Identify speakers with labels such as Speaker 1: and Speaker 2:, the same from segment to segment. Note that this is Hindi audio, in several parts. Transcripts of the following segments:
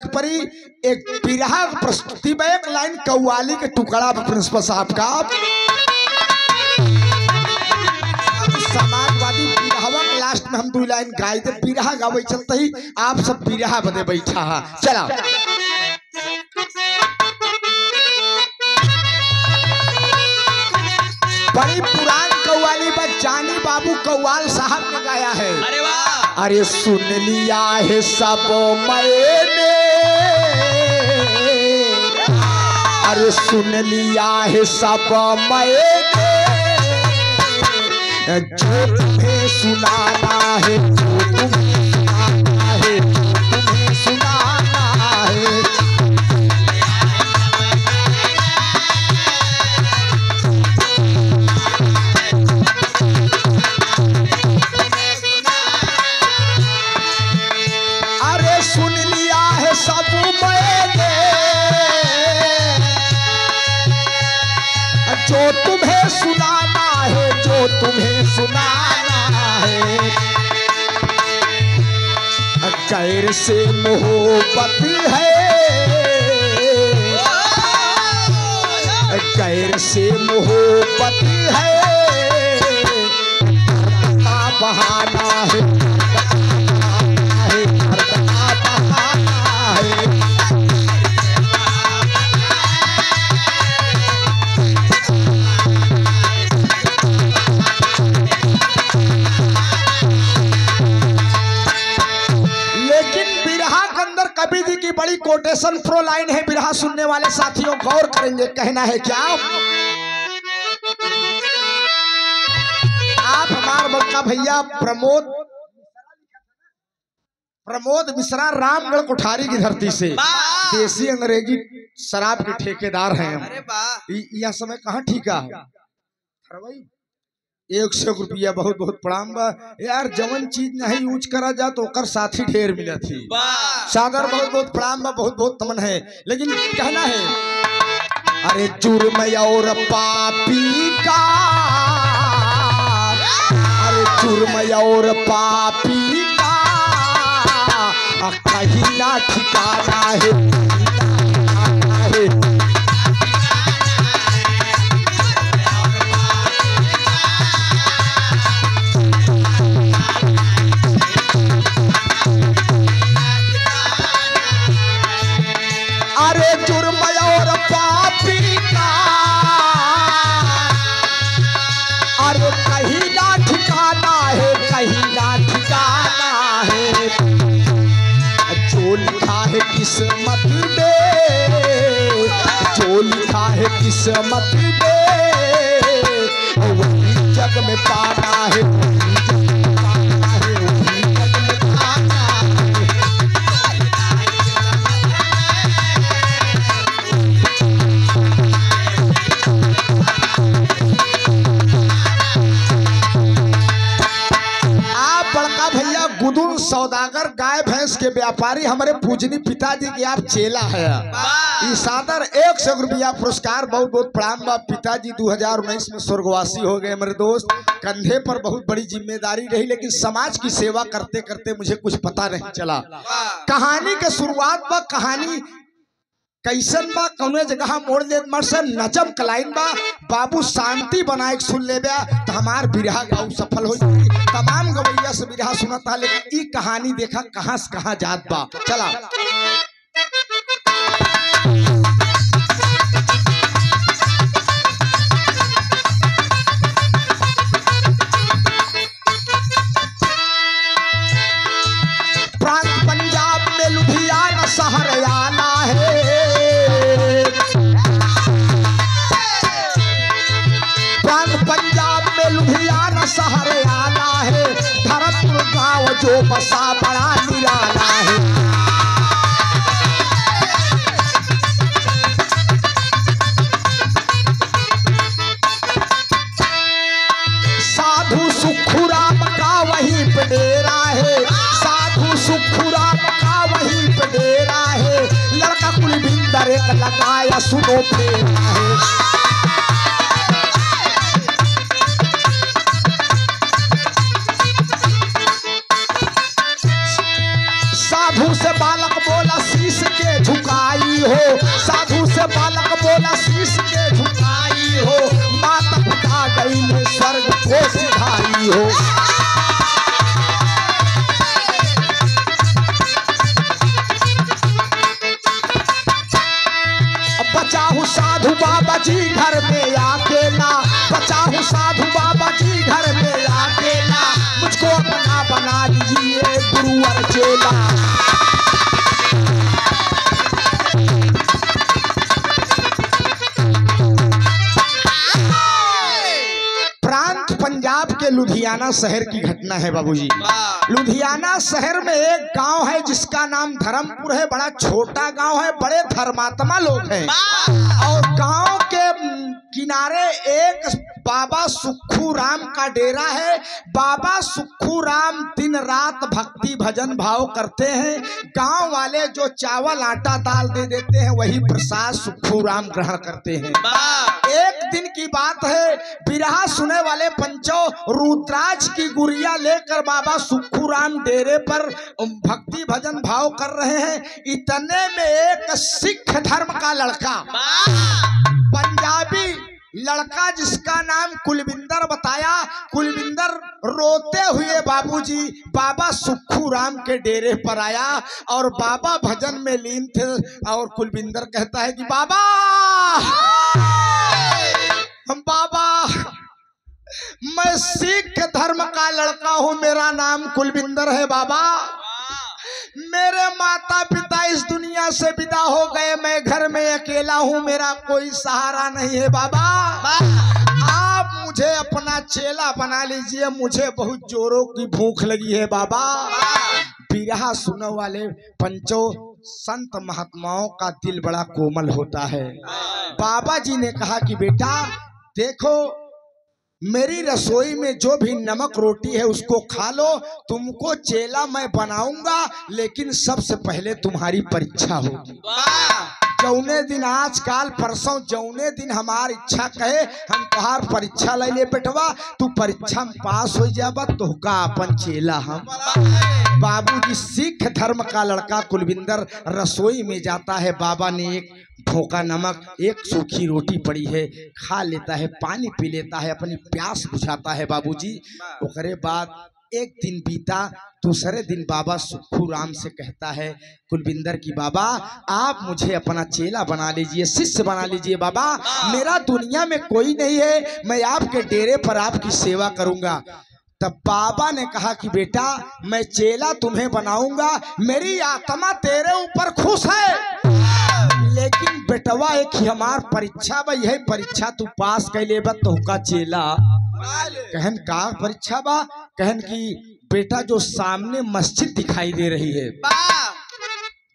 Speaker 1: परी एक बिरहा प्रस्तुति में एक लाइन कव्वाली के टुकड़ा प्रिंसिपल साहब का समाजवादी बिरहवा के लास्ट में हम 2 लाइन गाए थे। बिरहा गावे चलते ही आप सब बिरहा बदे बैठा है। चला बड़ी पुरान कव्वाली पर जानी बाबू कव्वाल साहब ने गाया है।
Speaker 2: अरे वाह!
Speaker 1: अरे सुन लिया है सब मैंने, अरे सुन लिया है सब मैंने, जो तुम्हें सुनाना है, जो तुम्हें सुनाना है, जो तुम्हें सुनाना है। अरे सुन लिया है सब मैंने, जो तुम्हें सुनाना है, जो तुम्हें सुनाना है। गैर से मोहब्बत है, गैर से मोहब्बत है, का बहाना है, बहाना है। कबीर जी की बड़ी कोटेशन प्रो लाइन है, बिरहा सुनने वाले साथियों गौर करेंगे। कहना है क्या, आप हमारे बड़का भैया प्रमोद मिश्रा रामगढ़ कोठारी की धरती से देसी अंग्रेजी शराब के ठेकेदार हैं।
Speaker 2: अरे वाह!
Speaker 1: यह समय कहाँ ठीका है 100 रुपया बहुत बहुत प्रणाम बा यार। जवन चीज नहीं यूज करा जा तो कर साथी ढेर मिला थी। सादर बहुत बहुत प्रणाम बा, बहुत बहुत तमन है। लेकिन कहना है, अरे जुर्म और पापी का, अरे जुर्म और पापी का कहीं ना ठिकाना है। अरे जुर्म और पापी का, अरे कहीं ना ठिकाना है, कहीं ना ठिकाना है। जो लिखा है किस्मत में, जो लिखा है किस्मत में, वही जग में पाना है, वही जग में पाना है, वही जग में पाना है। बड़का भैया गुदुन सौदागर गाय भैंस के व्यापारी हमारे पूजनी पिताजी के आप चेला है। इस सादर 100 रुपया पुरस्कार बहुत बहुत प्रणाम बा। पिताजी 2019 में स्वर्गवासी हो गए। मेरे दोस्त कंधे पर बहुत बड़ी जिम्मेदारी रही, लेकिन समाज की सेवा करते करते मुझे कुछ पता नहीं चला। कहानी के शुरुआत बा, कहानी कैसन बा, कौने जगह मोड़ दे मरसन नजम कलाइन बा। बाबू शांति बनाए सुन ले बा तो हमार बिरहा गाँव सफल हो जाए। तमाम गवैया से बिरहा सुनता, लेकिन ई कहानी देखा कहाँ से कहाँ जात बा। चला प्रांत पंजाब में लुधियाना शहर आना है। पंजाब में लुधियाना शहर आना है। भरतपुर गांव जो बसा बड़ा निराला है। साधु सुखुराम का वहीं पे डेरा है। साधु सुखुराम का वहीं पे डेरा है। लड़का कुलविंदर एक लगाया सुनो फेरा है। साधु से बालक बोला शीश हो। साधु से बालक बोला शीश के झुकाई हो। माता पिता गई में स्वर्ग को सिधाई हो। बचाहूँ साधु बाबा जी घर में अकेला, बचाहूँ साधु बाबा जी घर में अकेला, मुझको अपना बना लीजिए गुरु और चेला। प्रांत पंजाब के लुधियाना शहर की घटना है बाबूजी। लुधियाना शहर में एक गांव है जिसका नाम धर्मपुर है। बड़ा छोटा गांव है, बड़े धर्मात्मा लोग हैं। और गांव के किनारे एक बाबा सुक्खू राम का डेरा है। बाबा सुक्खू राम दिन रात भक्ति भजन भाव करते हैं। गांव वाले जो चावल आटा दाल दे देते हैं वही प्रसाद सुक्खू राम ग्रहण करते हैं। एक दिन की बात है, बिरहा सुने वाले पंचों रुद्राज की गुड़िया लेकर बाबा सुक्खू राम डेरे पर भक्ति भजन भाव कर रहे हैं। इतने में एक सिख धर्म का लड़का, पंजाबी लड़का जिसका नाम कुलविंदर बताया, कुलविंदर रोते हुए बाबूजी बाबा सुक्खू राम के डेरे पर आया। और बाबा भजन में लीन थे। और कुलविंदर कहता है कि बाबा बाबा मैं सिख धर्म का लड़का हूँ, मेरा नाम कुलविंदर है। बाबा मेरे माता पिता इस दुनिया से विदा हो गए, मैं घर में अकेला हूँ, मेरा कोई सहारा नहीं है। बाबा आप मुझे अपना चेला बना लीजिए, मुझे बहुत जोरों की भूख लगी है। बाबा बिरहा सुनने वाले पंचों संत महात्माओं का दिल बड़ा कोमल होता है। बाबा जी ने कहा कि बेटा देखो, मेरी रसोई में जो भी नमक रोटी है उसको खा लो, तुमको चेला मैं बनाऊंगा, लेकिन सबसे पहले तुम्हारी परीक्षा होगी। जौने दिन आज काल परसों जौने दिन हमारी इच्छा कहे हम तुहार परीक्षा ले ले बेटवा, तू परीक्षा में पास हो जाबा तो का अपन चेला हम। बाबूजी सिख धर्म का लड़का कुलविंदर रसोई में जाता है। बाबा ने एक धोखा नमक, एक सूखी रोटी पड़ी है, खा लेता है, पानी पी लेता है, अपनी प्यास बुझाता है बाबूजी। उसके बाद एक दिन बीता, दूसरे दिन बाबा सुक्खू राम से कहता है कुलविंदर की बाबा आप मुझे अपना चेला बना लीजिए, शिष्य बना लीजिए। बाबा मेरा दुनिया में कोई नहीं है, मैं आपके डेरे पर आपकी सेवा करूंगा। तब बाबा ने कहा कि बेटा मैं चेला तुम्हें बनाऊंगा, मेरी आत्मा तेरे ऊपर खुश है, लेकिन बेटवा एक ही हमार परीक्षा बा, यही परीक्षा तू पास कर ले तो का चेला। कहन का परीक्षा बा? कहन की बेटा जो सामने मस्जिद दिखाई दे रही है,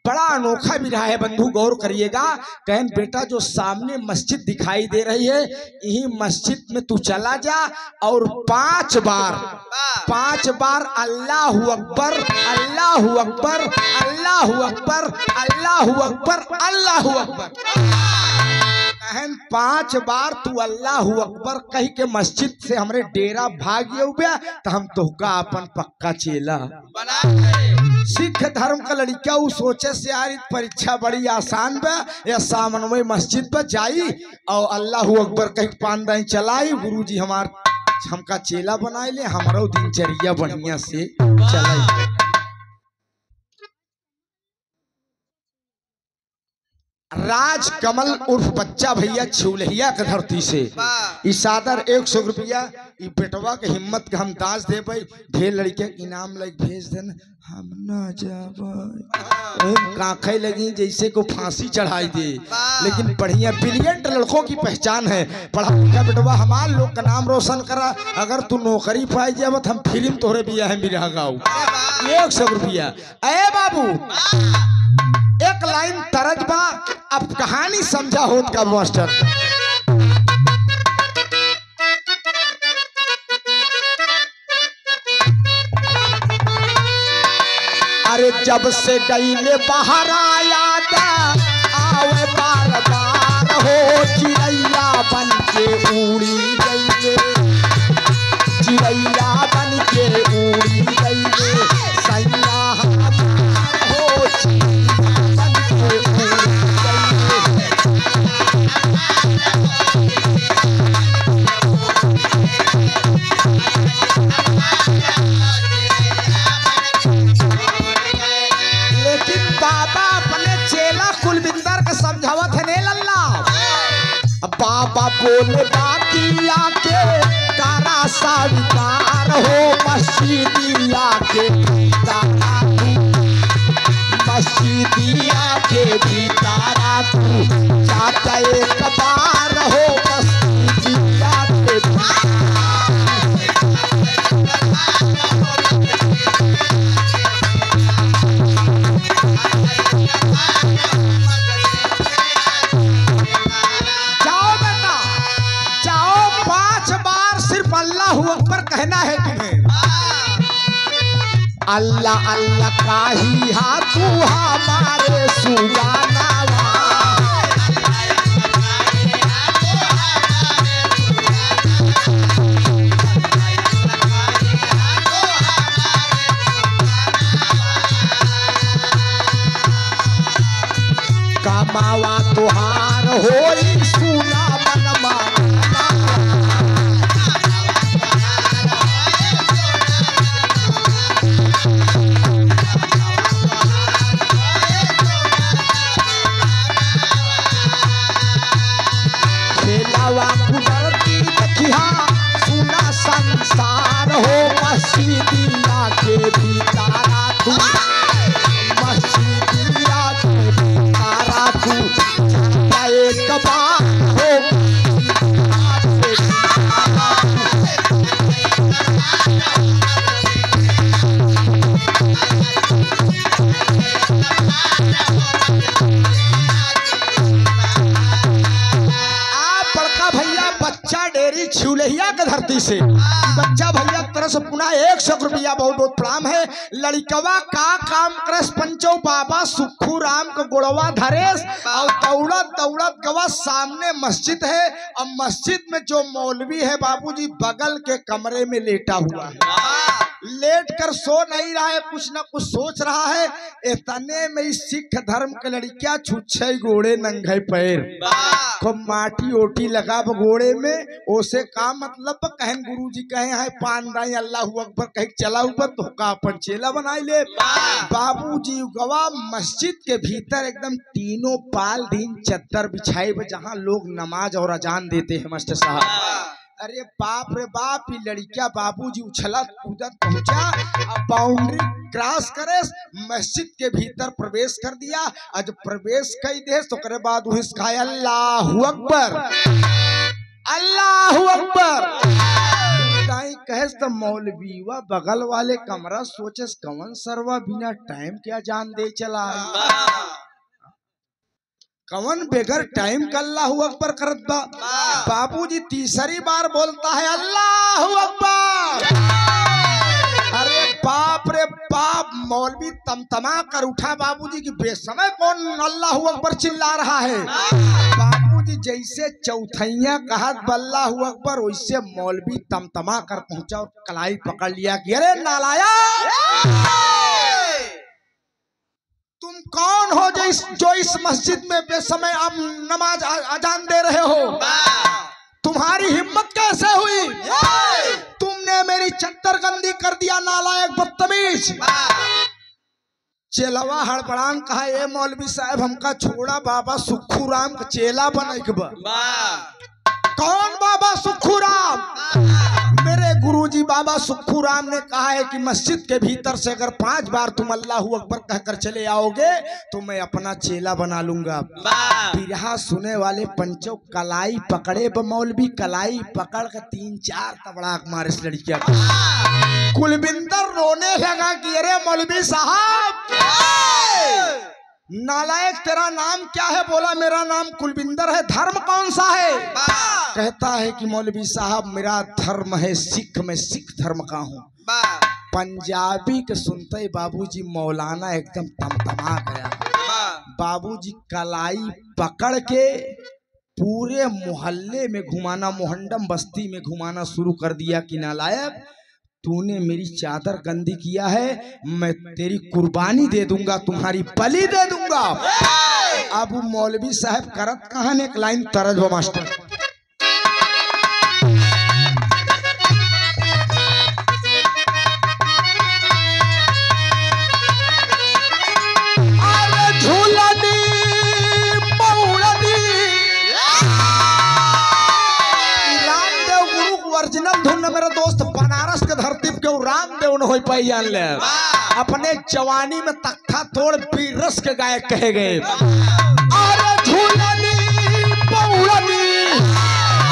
Speaker 1: बड़ा अनोखा भी रहा है बंधु, गौर करिएगा। कहन बेटा जो सामने मस्जिद दिखाई दे रही है, यही मस्जिद में तू चला जा और 5 बार अल्लाहू अकबर अल्लाहू अकबर अल्लाहू अकबर अल्लाहू अकबर अल्लाहू अकबर। कहन 5 बार तू अल्लाहू अकबर कह के मस्जिद से हमरे डेरा भाग गया तो हम तोहका अपन पक्का चेला बना। सिख धर्म का लड़का वो सोचे से यार परीक्षा बड़ी आसान बा, या सामनवे मस्जिद पर जाई और अल्लाहू अकबर कह पान चलाई, गुरुजी हमका चेला बनाए ले, हमारो दिनचर्या बढ़िया से चलाई। राज कमल उर्फ बच्चा भैया छिउलहिया के धरती से इसादर 100 रुपया बेटवा के हिम्मत के हम दास दे भाई, ढेर लड़के इनाम लग भेज देना, हम ना जाब काखे लगी जैसे को फांसी चढ़ाई दे। लेकिन बढ़िया ब्रिलियंट लड़कों की पहचान है, पढ़ा लिखा बेटवा हमार लोग का नाम रोशन करा, अगर तू नौकरी पाई जाब हम फिल्म तोहरे बिया है बिरहा गाँव 100 रुपया। अरे बाबू एक लाइन तरज बा, अब कहानी समझा होत का मास्टर। अरे जब से गईले बाहर आया था आवे बार बार हो, चिड़ैया बन के उड़ी गईले, चिड़ैया बन के उड़ी गईले, सैया हो चिड़ैया बन के उड़ी गईले। बाबा बोले बातिया के कारा साविकार हो मस्जिदिया के तारा तू, मस्जिदिया के भी तारा तू, चाचा एक बार हो मस्जिदिया के कहना है तुम्हें। अल्लाह अल्लाह का ही हा तू हमारे सुजाना कमावा तुहार होई सुना बनवा सुना संसार हो मस्जिदिया के भी तारा तू, मस्जिदिया के भी तारा तू, एक बार हो डेरी छिलहिया के धरती से बच्चा भैया तरह से पुनः 100 रुपया बहुत बहुत प्रणाम है। लड़कवा का काम करस पंचो बाबा सुखू राम को गोड़वा धरेस और दौड़त दौड़त गवा सामने मस्जिद है और मस्जिद में जो मौलवी है बाबूजी बगल के कमरे में लेटा हुआ है, लेट कर सो नहीं रहा है, कुछ ना कुछ सोच रहा है। इतने में सिख धर्म के लड़कियां छुच्छे घोड़े नंगे पैर खूब माटी ओटी लगा घोड़े में, ओसे का मतलब कहन गुरुजी कहे है पान दाई अल्लाह अकबर कहे चला ऊपर तो का अपन चेला बनाई ले। बाबूजी गवा मस्जिद के भीतर एकदम तीनों पाल दिन चद्दर बिछाई जहाँ लोग नमाज और अजान देते हैं मास्टर साहब। अरे बाप रे बाप, ये लड़किया बाबूजी उछलत कूदत पहुंचा, बाउंड्री क्रॉस करे मस्जिद के भीतर प्रवेश कर दिया। आज प्रवेश कर दे तो करे बाद अल्लाहू अकबर अल्लाहू अकबर कहे तो मौलवी व बगल वाले कमरा सोचे कवन सरवा बिना टाइम क्या जान दे चला, कवन बेगर टाइम का अल्लाहू अकबर करत बा। बाबूजी तीसरी बार बोलता है अल्लाहू अकबर। अरे बाप रे बाप, मौलवी तमतमा कर उठा बाबूजी की बेसमय कौन अल्लाहू अकबर चिल्ला रहा है। बाबूजी जैसे चौथैया कहत अल्लाहू अकबर वैसे मौलवी तमतमा कर पहुंचा और कलाई पकड़ लिया कि अरे नालायक, तुम कौन हो जो इस मस्जिद में बेसमय आप नमाज अजान दे रहे हो? तुम्हारी हिम्मत कैसे हुई? तुमने मेरी चद्दर गंदी कर दिया नालायक बदतमीज। चेलवा हड़बड़ान कहा ए मौलवी साहब हमका छोड़ा, बाबा सुखू राम का चेला बने। कौन बाबा सुखू राम? मेरे गुरुजी बाबा सुखू राम ने कहा है कि मस्जिद के भीतर से अगर 5 बार तुम अल्लाहू अकबर कहकर चले आओगे तो मैं अपना चेला बना लूंगा। बिरहा सुने वाले पंचों कलाई पकड़े मौलवी, कलाई पकड़ कर 3-4 तबड़ाक मारे इस लड़किया। कुलविंदर रोने लगा कि अरे मौलवी साहब नालायक तेरा नाम क्या है? बोला मेरा नाम कुलविंदर है। धर्म कौन सा है? कहता है कि मौलवी साहब मेरा धर्म है सिख, मैं सिख धर्म का हूँ। पंजाबी के सुनते बाबूजी मौलाना एकदम तमतमा गया। बाबूजी कलाई पकड़ के पूरे मोहल्ले में घुमाना, मोहंडम बस्ती में घुमाना शुरू कर दिया कि नालायक तूने मेरी चादर गंदी किया है, मैं तेरी कुर्बानी दे दूंगा, तुम्हारी बलि दे दूंगा। अब मौलवी साहब करत कहां एक लाइन तरज वो मास्टर। हो पाई जान ले। अपने जवानी में तख्ता तोड़ पीर रस के गायक कहे गए। अरे झूलनी पौड़नी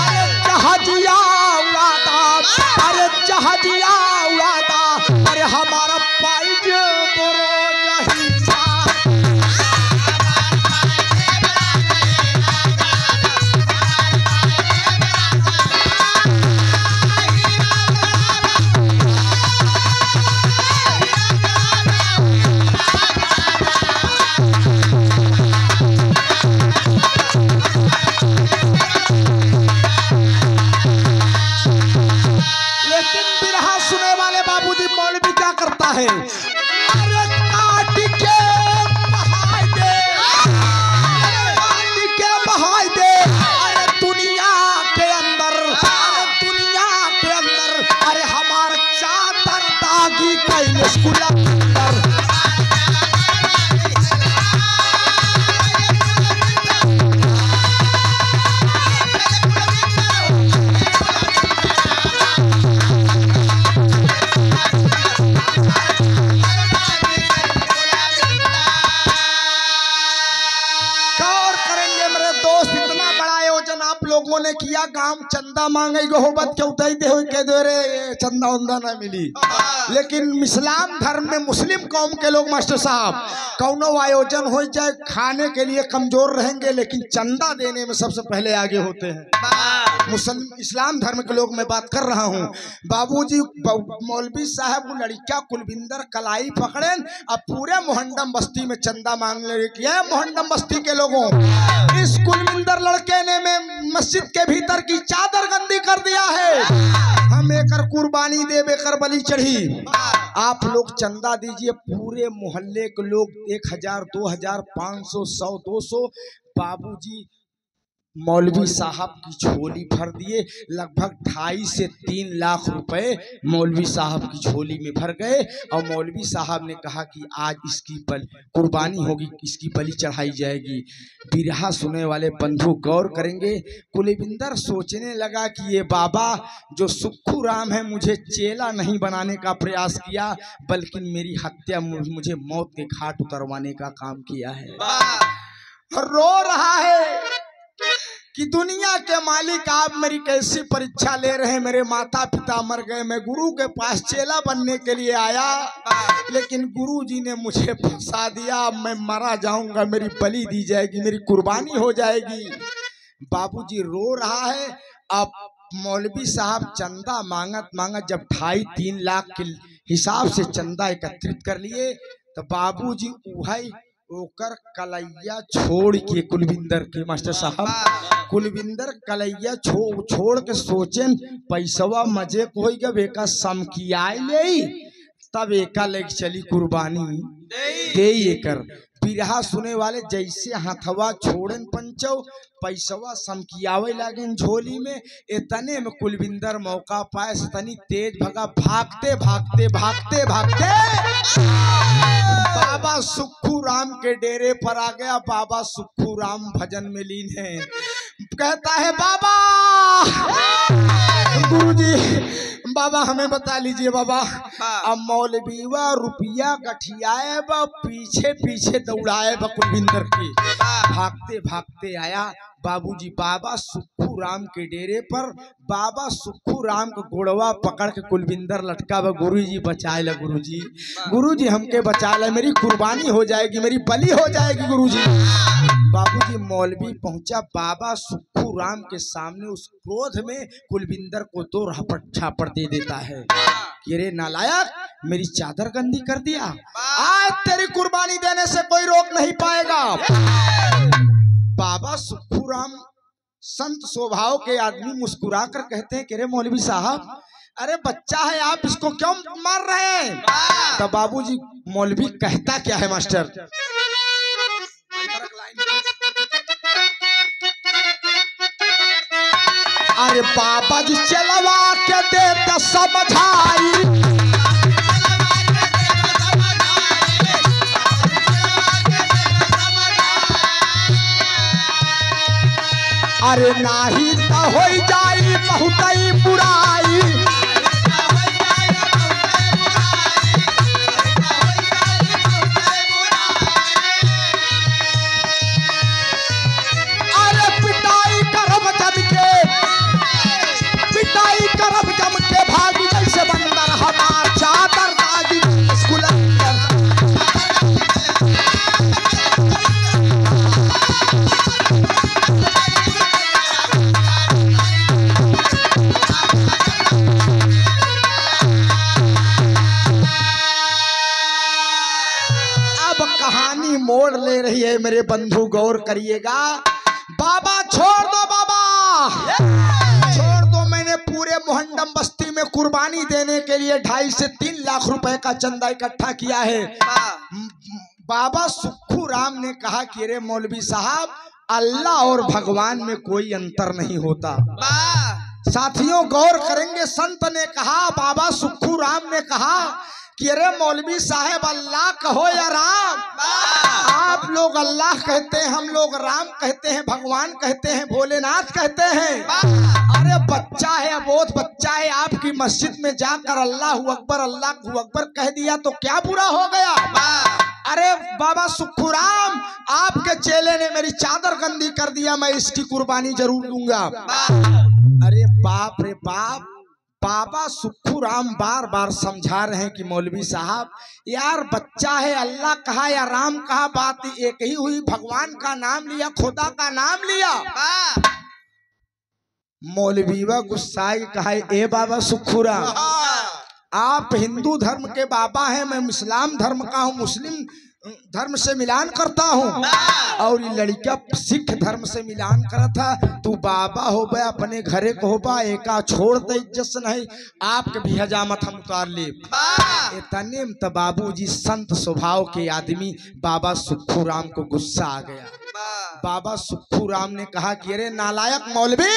Speaker 1: अरे जहाजिया उड़ाता, अरे जहाजिया उड़ाता, अरे हमारा पाइज बोरो नहीं सा। है अरे काट के बहाई दे, काट के बहाई दे, अरे दुनिया के अंदर, अरे दुनिया के अंदर, अरे हमार चादर दागी कैले स्कूल अंदर। लोगों ने किया काम चंदा मांगे गोहबत के उदय दे कह दे रे चंदा उंदा ना मिली। लेकिन इस्लाम धर्म में मुस्लिम कौम के लोग मास्टर साहब कौनो आयोजन हो जाए खाने के लिए कमजोर रहेंगे, लेकिन चंदा देने में सबसे पहले आगे होते हैं। मुस्लिम इस्लाम धर्म के लोग मैं बात कर रहा हूँ। बाबूजी मौलवी साहब वो लड़का कुलविंदर कलाई पकड़े अब पूरे मोहंडम बस्ती में चंदा मांगने किया। मोहंडम बस्ती के लोगों इस कुलविंदर लड़के ने में मस्जिद के भीतर की चादर गंदी कर दिया है। हम एकर कुर्बानी दे बेकर बलि चढ़ी। आप लोग चंदा दीजिए, पूरे मोहल्ले के लोग 1000 2000 500 100 200 बाबूजी मौलवी साहब की झोली भर दिए। लगभग 2.5 से 3 लाख रुपए मौलवी साहब की झोली में भर गए और मौलवी साहब ने कहा कि आज इसकी कुर्बानी होगी, इसकी बलि चढ़ाई जाएगी। बिरहा सुनने वाले बंधु गौर करेंगे। कुलविंदर सोचने लगा कि ये बाबा जो सुक्खू राम है मुझे चेला नहीं बनाने का प्रयास किया, बल्कि मेरी हत्या मुझे मौत के घाट उतरवाने का काम किया है। रो रहा है कि दुनिया के मालिक आप मेरी कैसी परीक्षा ले रहे हैं। मेरे माता पिता मर गए, मैं गुरु के पास चेला बनने के लिए आया, लेकिन गुरु जी ने मुझे फंसा दिया। मैं मारा जाऊंगा, मेरी बलि दी जाएगी, मेरी कुर्बानी हो जाएगी। बाबूजी रो रहा है। अब मौलवी साहब चंदा मांगत जब 2.5-3 लाख के हिसाब से चंदा एकत्रित कर लिए तो बाबूजी उहाई ओकर कलैया छोड़ के कुलविंदर के मास्टर साहब कुलविंदर कलैया छोड़ के सोचेन पैसवा मजे को होई गए बेका समकियाए ले, तब एका लेके चली कुर्बानी दे एकर। बिरहा सुने वाले जैसे हथवा छोड़न पंचो पैसवा समकियावे लागेन झोली में। इतने में कुलविंदर मौका पाए तनी तेज भगा, भागते भागते भागते भागते बाबा सुक्खू राम के डेरे पर आ गया। बाबा सुक्खू राम भजन में लीन है। कहता है बाबा गुरुजी बाबा हमें बता लीजिए बाबा। अब मौलवीवा रुपया गठियाए बा पीछे पीछे दौड़ाए बा कुलविंदर के। भागते भागते आया बाबूजी बाबा सुक्खू राम के डेरे पर। बाबा सुक्खू राम का गोड़वा पकड़ के कुलविंदर लटका बा। गुरुजी बचाए ला, गुरुजी हमके बचा ला, मेरी कुर्बानी हो जाएगी, मेरी बलि हो जाएगी गुरुजी। बाबूजी मौलवी पहुंचा बाबा सुक्खू राम के सामने। उस क्रोध में कुलविंदर को 2 रपट छापड़ दे देता है कि रे नालायक मेरी चादर गंदी कर दिया, आज तेरी कुर्बानी देने से कोई रोक नहीं पाएगा। बाबा सुक्खू राम संत स्वभाव के आदमी मुस्कुरा कर कहते हैं कि रे मौलवी साहब अरे बच्चा है, आप इसको क्यों मार रहे हैं? तो बाबूजी मौलवी कहता क्या है मास्टर? अरे बाबा जी चलवा के देता समझाई, अरे नाही तो हो जाई बहुत ही बुराई, बने रहिए मेरे बंधु, गौर करिएगा। बाबा छोड़ दो, बाबा छोड़ दो। मैंने पूरे मोहंडम बस्ती में कुर्बानी देने के लिए 2.5 से 3 लाख रुपए का चंदा इकट्ठा किया है। बाबा सुक्खू राम ने कहा कि अरे मौलवी साहब, अल्लाह और भगवान में कोई अंतर नहीं होता। साथियों गौर करेंगे, संत ने कहा, बाबा सुक्खू राम ने कहा कि अरे मौलवी साहब, अल्लाह कहो या राम। आप लोग अल्लाह कहते हैं, हम लोग राम कहते हैं, भगवान कहते हैं, भोलेनाथ कहते हैं। अरे बच्चा है, अबोध बच्चा है, आपकी मस्जिद में जाकर अल्लाह अकबर कह दिया तो क्या बुरा हो गया। अरे बाबा सुक्खू राम, आपके चेले ने मेरी चादर गंदी कर दिया, मैं इसकी कुर्बानी जरूर दूंगा। अरे बाप रे बाप, बाबा सुक्खू राम बार बार समझा रहे हैं कि मौलवी साहब यार, बच्चा है, अल्लाह कहा या राम कहा, बात एक ही हुई। भगवान का नाम लिया, खुदा का नाम लिया। मौलवीवा गुस्साई कहा, ए बाबा सुक्खू राम, आप हिंदू धर्म के बाबा हैं, मैं इस्लाम धर्म का हूँ, मुस्लिम धर्म से मिलान करता हूँ, और ये लड़का सिख धर्म से मिलान करा था। तू बाबा हो बे, अपने घरे को हो बा, एका छोड़ दे, इज्जत से नहीं, आपके भी हजामत हम उतार ले। इतने में तो बाबूजी संत स्वभाव के आदमी बाबा सुक्खू राम को गुस्सा आ गया। बाबा सुक्खू राम ने कहा कि अरे नालायक मौलवी,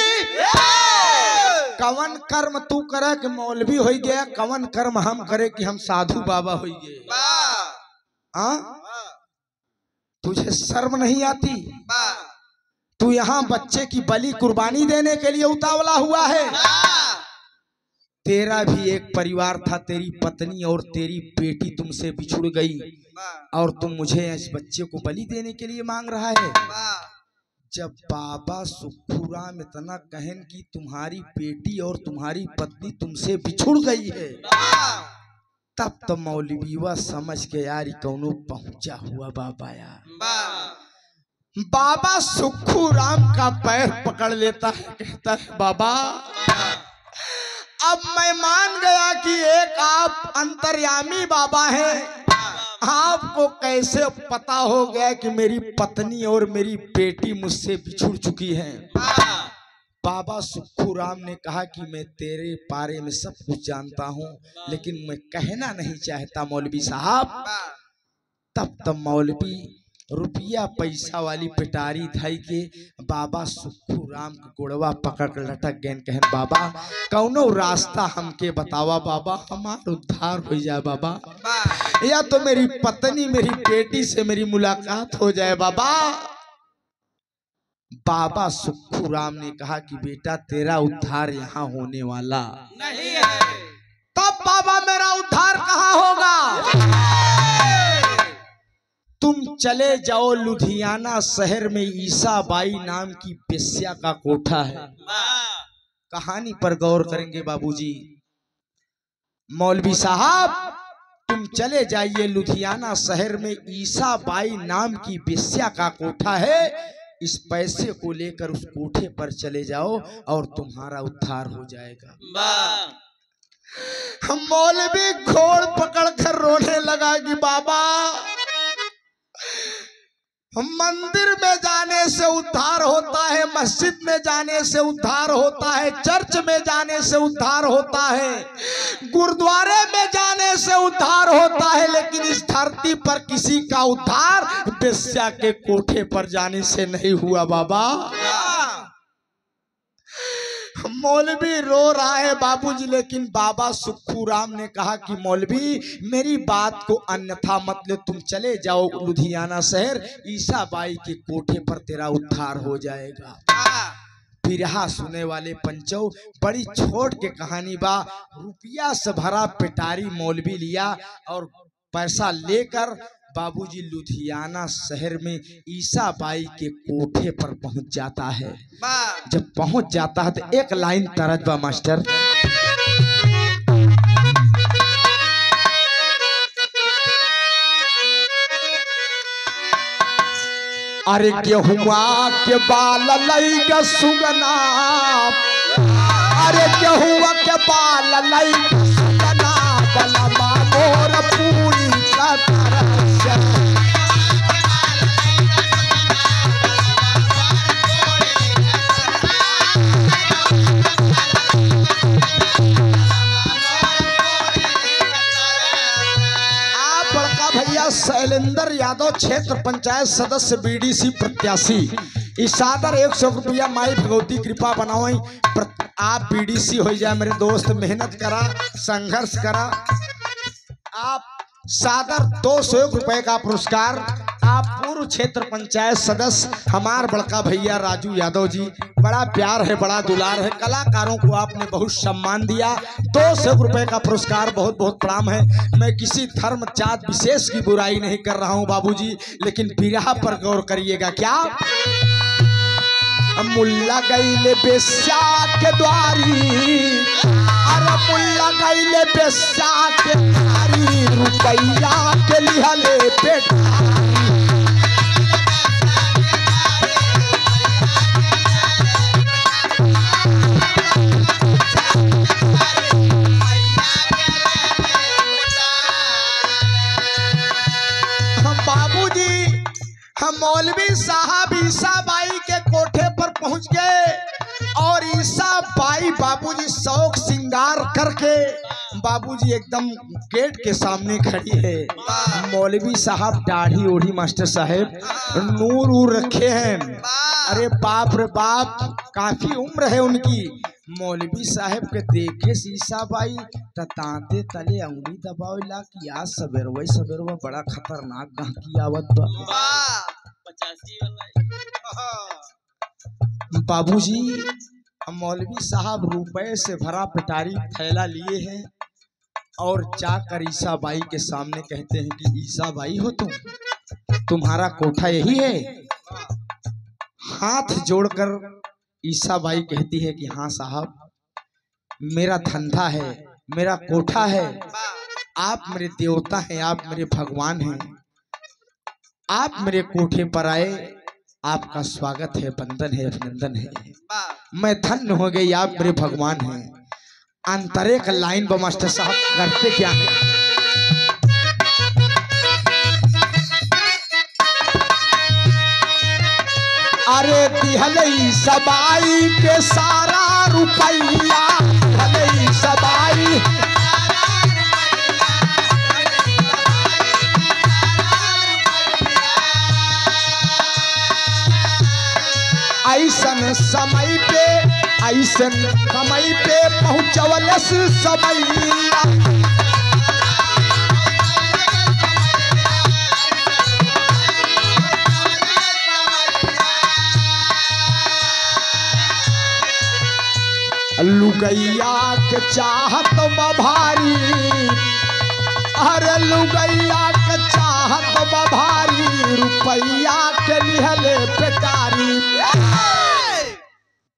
Speaker 1: कवन कर्म तू करे कि मौलवी हो गया, कवन कर्म हम करे कि हम साधु बाबा हो गए। तुझे शर्म नहीं आती? तू यहाँ बच्चे की बलि कुर्बानी देने के लिए उतावला हुआ है। तेरा भी एक परिवार था, तेरी पत्नी और तेरी बेटी तुमसे बिछुड़ गई, और तुम मुझे इस बच्चे को बलि देने के लिए मांग रहा है। जब बाबा सुक्खू राम इतना कहन कि तुम्हारी बेटी और तुम्हारी पत्नी तुमसे बिछुड़ गई है, तब तो मौलवीवा समझ के यार कौनो पहुंचा हुआ बाबा यार। बाबा सुक्खू राम का पैर पकड़ लेता है, कहता है बाबा, अब मैं मान गया कि एक आप अंतर्यामी बाबा हैं। आपको कैसे पता हो गया कि मेरी पत्नी और मेरी बेटी मुझसे बिछुड़ चुकी हैं? बाबा सुक्खू राम ने कहा कि मैं तेरे बारे में सब कुछ जानता हूँ, लेकिन मैं कहना नहीं चाहता मौलवी साहब। तब तब मौलवी रुपया पैसा वाली पिटारी धाई के बाबा सुक्खू राम के गोड़वा पकड़ कर लटक गए, कहन बाबा कौनो रास्ता हमके बतावा बाबा, हमार उद्धार हो जाए बाबा, या तो मेरी पत्नी मेरी बेटी से मेरी मुलाकात हो जाए बाबा। बाबा सुक्खू राम ने कहा कि बेटा तेरा उद्धार यहाँ होने वाला नहीं है। तब बाबा मेरा उद्धार कहाँ होगा? तुम चले जाओ लुधियाना शहर में ईसा बाई नाम की बेश्या का कोठा है। कहानी पर गौर करेंगे बाबूजी। मौलवी साहब तुम चले जाइए लुधियाना शहर में ईसा बाई नाम की बेश्या का कोठा है, इस पैसे को लेकर उस कोठे पर चले जाओ और तुम्हारा उद्धार हो जाएगा। हम मौलवी घोड़ पकड़कर रोने लगा कि बाबा मंदिर में जाने से उद्धार होता है, मस्जिद में जाने से उद्धार होता है, चर्च में जाने से उद्धार होता है, गुरुद्वारे में जाने से उद्धार होता है, लेकिन इस धरती पर किसी का उद्धार बेश्या के कोठे पर जाने से नहीं हुआ बाबा। मौलवी रो रहा है बाबूजी, लेकिन बाबा सुक्खू राम ने कहा कि मौलवी मेरी बात को अन्यथा मत ले, तुम चले जाओ लुधियाना शहर, ईसा बाई के कोठे पर तेरा उद्धार हो जाएगा। बिरहा सुने वाले पंचो बड़ी छोट के कहानी बा। रुपया से भरा पिटारी मौलवी लिया और पैसा लेकर बाबूजी लुधियाना शहर में ईसा बाई के कोठे पर पहुंच जाता है। जब पहुंच जाता है तो एक लाइन तरज बा मास्टर, अरे गेहुआ के बाल लईगा सुगना, अरे गेहुआ के बाल लईगा सुगना, बलमा मोर पूरी का तरस यादव क्षेत्र पंचायत सदस्य बीडीसी प्रत्याशी इसादर 100 रुपया माई भगवती कृपा बनाओ। आप बीडीसी हो जाए मेरे दोस्त, मेहनत करा, संघर्ष करा। आप सादर 201 रुपए का पुरस्कार आप पूर्व क्षेत्र पंचायत सदस्य हमार बड़का भैया राजू यादव जी। बड़ा प्यार है, बड़ा दुलार है, कलाकारों को आपने बहुत सम्मान दिया। 200 रुपए का पुरस्कार बहुत बहुत प्रणाम है। मैं किसी धर्म जात विशेष की बुराई नहीं कर रहा हूं बाबूजी, लेकिन बिरहा पर गौर करिएगा। क्या मुल्ला गईले बेस्या के द्वारी, अरे मुल्ला गईले बेस्या के द्वारी, रुपैया के लिहले बेटा। हम मौलवी साहब ईसा बाई के कोठे पर पहुंच गए और ईसा बाई बाबूजी शौक श्रृंगार करके बाबूजी एकदम गेट के सामने खड़ी है। मौलवी साहब दाढ़ी ओढ़ी मास्टर साहब नूर उर रखे हैं। अरे बाप रे बाप, काफी उम्र है उनकी। मौलवी साहब के देखे ईसा बाई तांते तले अंगुली दबावेला कि आज सवेरवा बड़ा खतरनाक गहकी आवत बा। बाबूजी मौलवी साहब रुपए से भरा पिटारी थैला लिए हैं और जाकर ईसा बाई के सामने कहते हैं कि ईसा बाई हो तुम्हारा कोठा यही है? हाथ जोड़कर ईसा बाई कहती है कि हाँ साहब, मेरा धंधा है, मेरा कोठा है। आप मेरे देवता हैं, आप मेरे भगवान हैं। आप मेरे कोठे पर आए, आपका स्वागत है, बंदन है, अभिनंदन है। मैं धन्य हो गई, आप मेरे भगवान हैं। अंतरे का लाइन बा मास्टर साहब करते क्या है? अरे दिहलई सबाई के सारा रुपैया, दिहलई सबाई ऐसन समय पे ऐसन समय पे पहुँचवलस समैया। लुगैया के चाहत भारी, अरे लुगैया के चाहत भारी, रुपैया के लिहले बेकारी।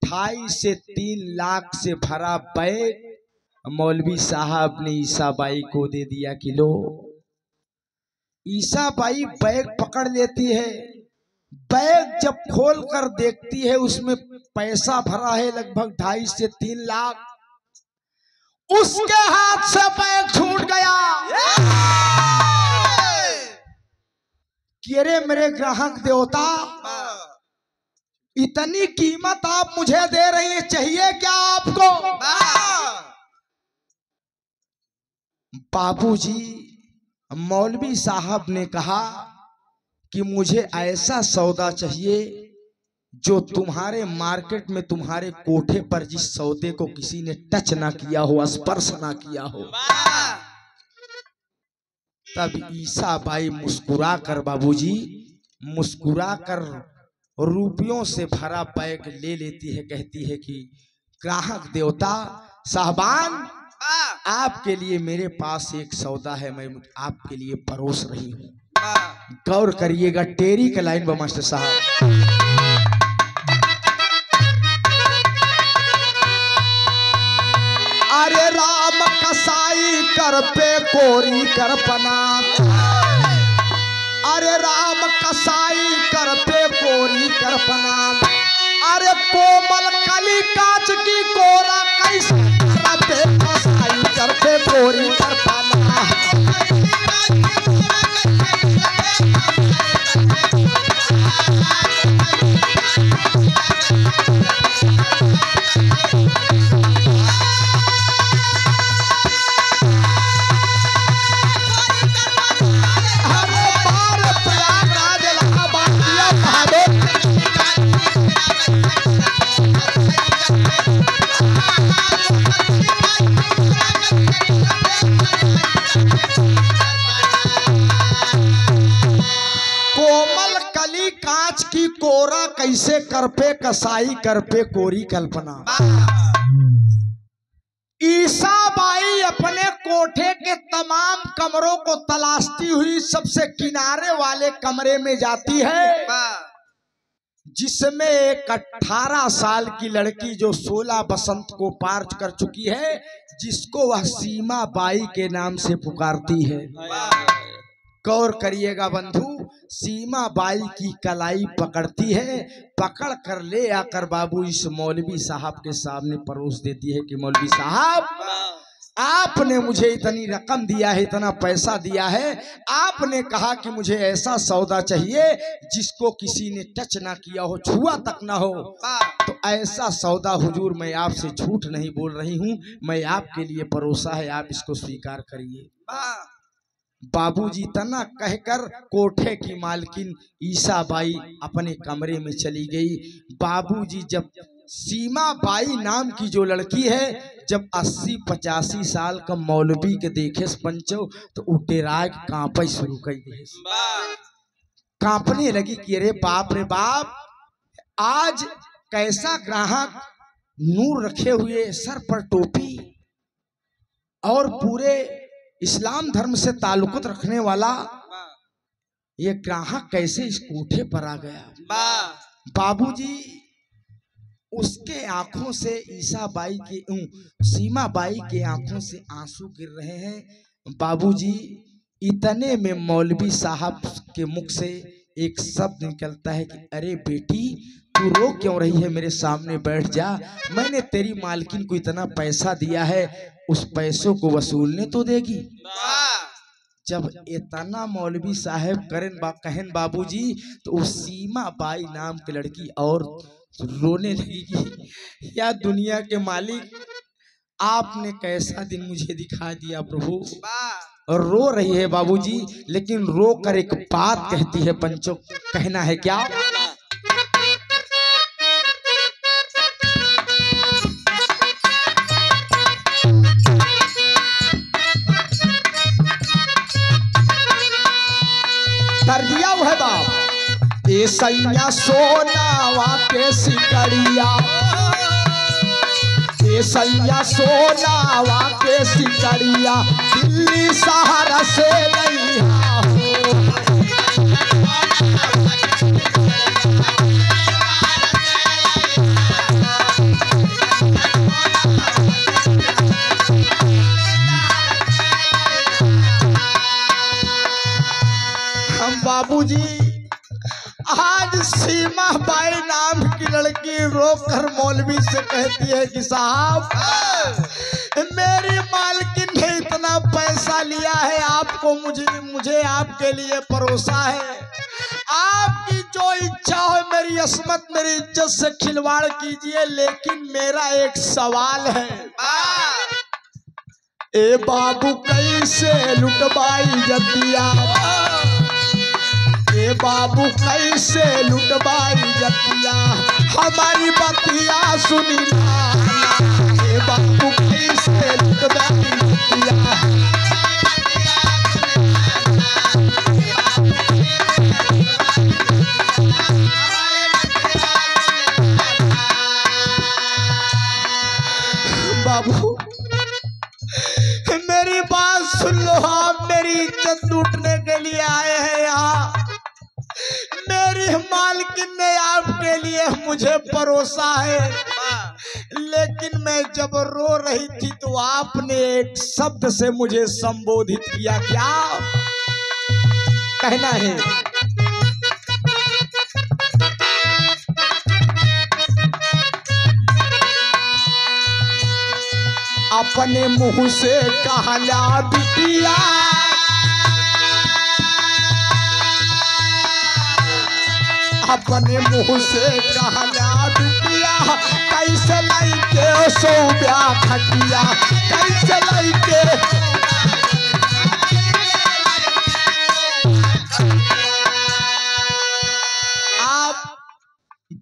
Speaker 1: 2.5 से 3 लाख से भरा बैग मौलवी साहब ने ईसा बाई को दे दिया कि लो। ईसा बाई बैग पकड़ लेती है। बैग जब खोल कर देखती है उसमें पैसा भरा है लगभग 2.5 से 3 लाख। उसके हाथ से बैग छूट गया। कि अरे मेरे ग्राहक देवता, इतनी कीमत आप मुझे दे रही है, चाहिए क्या आपको? बाबूजी मौलवी साहब ने कहा कि मुझे ऐसा सौदा चाहिए जो तुम्हारे मार्केट में, तुम्हारे कोठे पर जिस सौदे को किसी ने टच ना किया हो, स्पर्श ना किया हो। तब ईसा बाई मुस्कुरा कर, बाबूजी मुस्कुरा कर रुपयों से भरा बैग ले लेती है। कहती है कि ग्राहक देवता साहबान, आपके लिए मेरे पास एक सौदा है, मैं आपके लिए परोस रही हूँ। गौर करिएगा, टेरी का लाइन बा मास्टर साहब। अरे राम कसाई कर पे कोरी कर पना, अरे राम कसाई कर पे कोरी कर पना। अरे कोमल कली कांच की कोरा कैसे कर पे कसाई कर पे कोरी कर पना। कोरा कैसे कर पे कसाई कर पे कोरी कल्पना। ईसा बाई अपने कोठे के तमाम कमरों को तलाशती हुई सबसे किनारे वाले कमरे में जाती है, जिसमें एक 18 साल की लड़की जो 16 बसंत को पार कर चुकी है, जिसको वह सीमा बाई के नाम से पुकारती है। गौर करिएगा बंधु, सीमा बाई की कलाई पकड़ती है, पकड़ कर ले आकर बाबू इस मौलवी साहब के सामने परोस देती है कि मौलवी साहब, आपने मुझे इतनी रकम दिया है, इतना पैसा दिया है, आपने कहा कि मुझे ऐसा सौदा चाहिए जिसको किसी ने टच ना किया हो, छुआ तक ना हो। तो ऐसा सौदा हुजूर मैं आपसे झूठ नहीं बोल रही हूँ, मैं आपके लिए परोसा है, आप इसको स्वीकार करिए। बाबूजी तना कहकर कोठे की मालकिन ईसा बाई अपने कमरे में चली गई। बाबूजी जब सीमा बाई नाम की जो लड़की है, जब 80-85 साल का मौलवी के देखे पंचो तो उटेराग कांपे शुरू कर दिए, कांपने लगी कि अरे बाप रे बाप, आज कैसा ग्राहक नूर रखे हुए, सर पर टोपी और पूरे इस्लाम धर्म से ताल्लुक रखने वाला ये ग्राहक कैसे इस कोठे पर आ गया। बाबूजी उसके आंखों से ईसा बाई के सीमा बाई के आंखों से आंसू गिर रहे हैं। बाबूजी इतने में मौलवी साहब के मुख से एक शब्द निकलता है कि अरे बेटी, तू रो क्यों रही है, मेरे सामने बैठ जा, मैंने तेरी मालकिन को इतना पैसा दिया है, उस पैसों को वसूलने तो देगी। जब इतना मौलवी साहब कहन बाबूजी, तो उस सीमा बाई नाम की लड़की और रोने लगी कि या दुनिया के मालिक, आपने कैसा दिन मुझे दिखा दिया प्रभु। और रो रही है बाबूजी, लेकिन रो कर एक बात कहती है पंचो, कहना है क्या? कर दिया है बाप, ए सैया सोनावा के सिकड़िया, ए सैया सोनावा के सिकड़िया, दिल्ली सहारा से लइहा हो। हम बाबूजी आज सीमा बाई नाम की लड़की रोकर मौलवी से कहती है कि साहब, मेरी मालकिन ने इतना पैसा लिया है, आपको मुझे आपके लिए परोसा है, आपकी जो इच्छा हो मेरी अस्मत मेरी इज्जत से खिलवाड़ कीजिए, लेकिन मेरा एक सवाल है। ए बाबू कैसे लुटवाई जतिया, ए बाबू कैसे लुटवाई जतिया, हमारी बतिया सुनी ना, ए बाबू कैसे लुटवाई जतिया। बाबू मेरी बात सुन लो, आप मेरी इज्जत लूटने के लिए आए हैं यहाँ। मेरी मालकिन ने आपके लिए मुझे परोसा है, लेकिन मैं जब रो रही थी तो आपने एक शब्द से मुझे संबोधित किया, क्या कहना है? अपने मुंह से कहला बिटिया, अपने मुंह से कहला बिटिया, कैसे लइके सोब्या खटिया, कैसे लइके। आप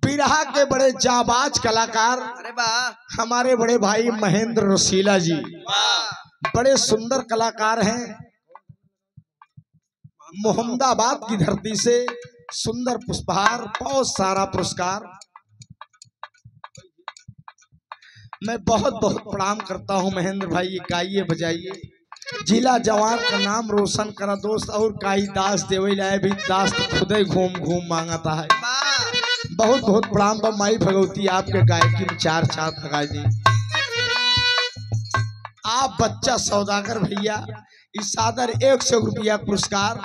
Speaker 1: बिरहा के बड़े जाबाज कलाकार, अरे वाह, हमारे बड़े भाई महेंद्र रसीला जी बड़े सुंदर कलाकार हैं। मोहम्मदाबाद की धरती से सुंदर पुष्पहार, बहुत सारा पुरस्कार। मैं बहुत बहुत प्रणाम करता हूं महेंद्र भाई, ये गाइए बजाइए, जिला जवान का नाम रोशन करा दोस्त। और काई दास देवे लाए भी दास तो खुद ही घूम घूम मांगता है। बहुत बहुत प्रणाम बा माई भगवती, आपके गायकी में चार चांद लगा दी। आप बच्चा सौदागर भैया, इस सादर 100 रुपया पुरस्कार,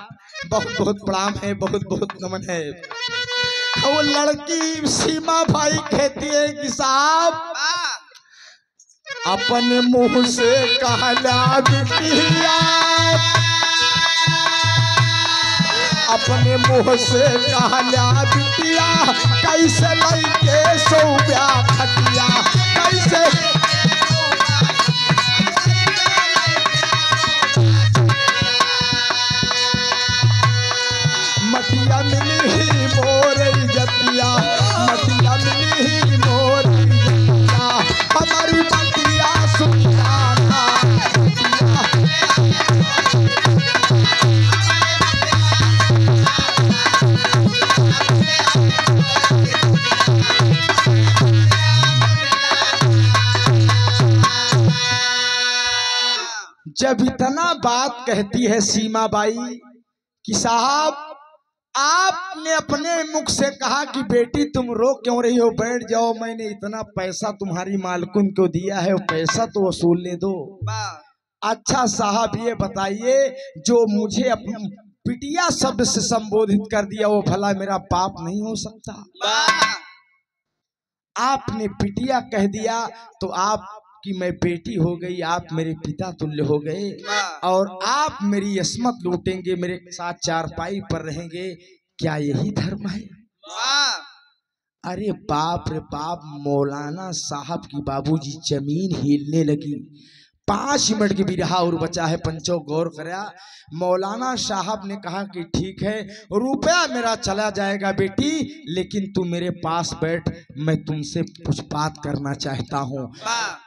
Speaker 1: बहुत बहुत प्रणाम है, बहुत बहुत नमन है। वो लड़की सीमा भाई कहती है कि साहब अपने मुंह से कहला बिटिया, अपने मुंह से कहला बिटिया, कैसे लइके सौब्या खटिया, कैसे मटिया मिली मोर इज्जतिया, मटिया मिली मोर इज्जतिया, हमारी मटिया सुल्ताना जब इतना बात कहती है सीमा बाई कि साहब आपने अपने मुख से कहा कि बेटी तुम रो क्यों रही हो, बैठ जाओ, मैंने इतना पैसा तुम्हारी मालकुन को दिया है, वो पैसा तो वसूलने दो। अच्छा साहब ये बताइए, जो मुझे अपनी बिटिया शब्द से संबोधित कर दिया वो भला मेरा पाप नहीं हो सकता? आपने बिटिया कह दिया तो आप कि मैं बेटी हो गई, आप मेरे पिता तुल्य हो गए और आप मेरी अस्मत लूटेंगे, मेरे साथ चारपाई पर रहेंगे, क्या यही धर्म है? अरे बाप रे बाप, मौलाना साहब की बाबूजी जमीन हिलने लगी। 5 मिनट की भी रहा और बचा है, पंचो गौर करा। मौलाना साहब ने कहा कि ठीक है, रुपया मेरा चला जाएगा बेटी, लेकिन तू मेरे पास बैठ, मैं तुमसे कुछ बात करना चाहता हूँ।